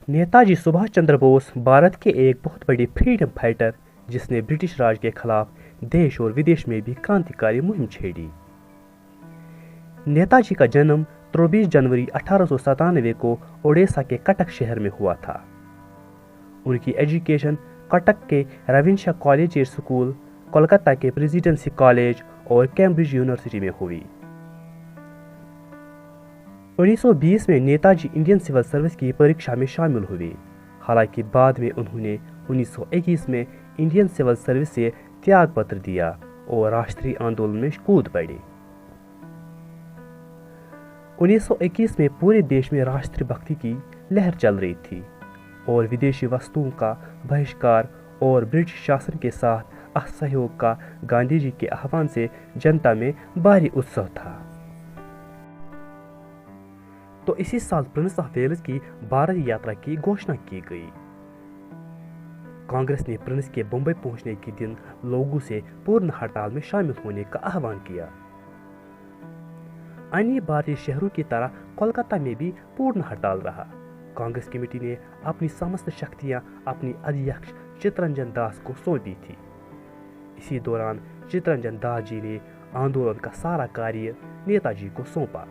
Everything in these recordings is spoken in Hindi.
नेताजी सुभाष चंद्र बोस भारत के एक बहुत बड़े फ्रीडम फाइटर जिसने ब्रिटिश राज के खिलाफ देश और विदेश में भी क्रांतिकारी मुहिम छेड़ी। नेताजी का जन्म 23 जनवरी 1897 को ओडिशा के कटक शहर में हुआ था। उनकी एजुकेशन कटक के रविंद्र कॉलेजिएट स्कूल, कोलकाता के प्रेसिडेंसी कॉलेज और कैम्ब्रिज यूनिवर्सिटी में हुई। 1920 में नेताजी इंडियन सिविल सर्विस की परीक्षा में शामिल हुए। हालांकि बाद में उन्होंने 1921 में इंडियन सिविल सर्विस से त्यागपत्र दिया और राष्ट्रीय आंदोलन में कूद पड़े। 1921 में पूरे देश में राष्ट्रभक्ति की लहर चल रही थी और विदेशी वस्तुओं का बहिष्कार और ब्रिटिश शासन के साथ असहयोग का गांधी जी के आह्वान से जनता में भारी उत्साह था। तो इसी साल प्रिंस ऑफ वेल्स की भारत यात्रा की घोषणा की गई। कांग्रेस ने प्रिंस के बंबई पहुंचने के दिन लोगों से पूर्ण हड़ताल में शामिल होने का आह्वान किया। अन्य भारतीय शहरों की तरह कोलकाता में भी पूर्ण हड़ताल रहा। कांग्रेस कमेटी ने अपनी समस्त शक्तियां अपनी अध्यक्ष चित्तरंजन दास को सौंपी थी। इसी दौरान चित्तरंजन दास जी ने आंदोलन का सारा कार्य नेताजी को सौंपा।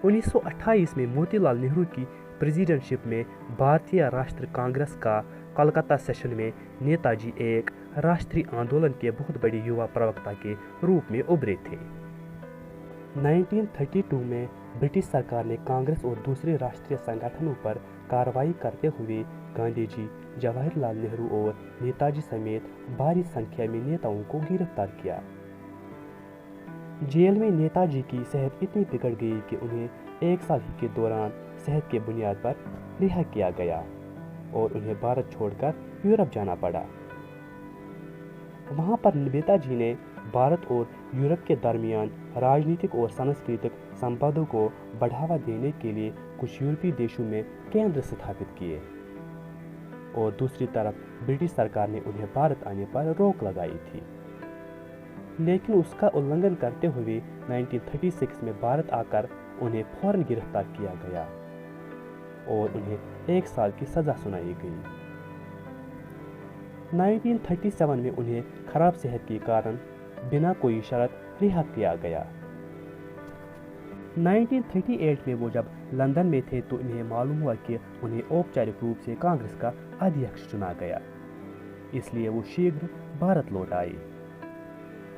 1928 में मोतीलाल नेहरू की प्रेसिडेंटशिप में भारतीय राष्ट्रीय कांग्रेस का कोलकाता सेशन में नेताजी एक राष्ट्रीय आंदोलन के बहुत बड़े युवा प्रवक्ता के रूप में उभरे थे। 1932 में ब्रिटिश सरकार ने कांग्रेस और दूसरे राष्ट्रीय संगठनों पर कार्रवाई करते हुए गांधी जी, जवाहरलाल नेहरू और नेताजी समेत भारी संख्या में नेताओं को गिरफ्तार किया। जेल में नेताजी की सेहत इतनी बिगड़ गई कि उन्हें 1 साल ही के दौरान सेहत के बुनियाद पर रिहा किया गया और उन्हें भारत छोड़कर यूरोप जाना पड़ा। वहां पर नेताजी ने भारत और यूरोप के दरमियान राजनीतिक और सांस्कृतिक संबंधों को बढ़ावा देने के लिए कुछ यूरोपीय देशों में केंद्र स्थापित किए और दूसरी तरफ ब्रिटिश सरकार ने उन्हें भारत आने पर रोक लगाई थी। लेकिन उसका उल्लंघन करते हुए 1936 में भारत आकर उन्हें फौरन गिरफ्तार किया गया और उन्हें 1 साल की सजा सुनाई गई। 1937 में उन्हें खराब सेहत के कारण बिना कोई शर्त रिहा किया गया। 1938 में वो जब लंदन में थे तो उन्हें मालूम हुआ कि उन्हें औपचारिक रूप से कांग्रेस का अध्यक्ष चुना गया, इसलिए वो शीघ्र भारत लौट आए।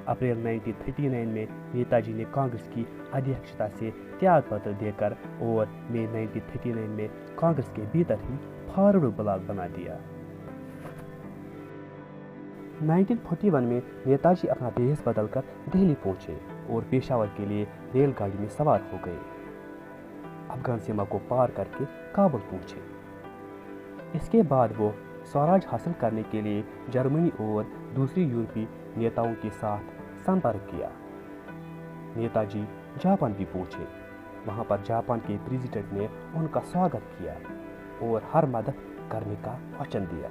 अप्रैल 1939 में नेताजी ने कांग्रेस की अध्यक्षता से त्यागपत्र देकर और मई 1939 में कांग्रेस के भीतर ही फॉरवर्ड ब्लॉक बना दिया। 1941 में नेताजी अपना भेष बदलकर दिल्ली पहुंचे और पेशावर के लिए रेलगाड़ी में सवार हो गए। अफगान सीमा को पार करके काबुल पहुंचे। इसके बाद वो स्वराज हासिल करने के लिए जर्मनी और दूसरी यूरोपीय नेताओं के साथ संपर्क किया। नेताजी जापान भी पहुंचे। वहां पर जापान के प्रेसिडेंट ने उनका स्वागत किया और हर मदद करने का वचन दिया।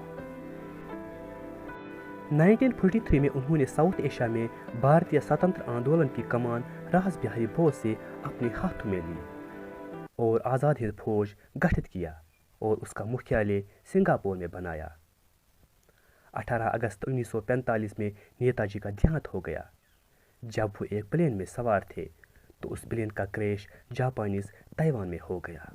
1943 में उन्होंने साउथ एशिया में भारतीय स्वतंत्र आंदोलन की कमान रास बिहारी बोस से अपने हाथों में ली और आज़ाद हिंद फौज गठित किया और उसका मुख्यालय सिंगापुर में बनाया। 18 अगस्त 1945 में नेताजी का देहांत हो गया। जब वो एक प्लेन में सवार थे तो उस प्लेन का क्रैश जापानीज ताइवान में हो गया।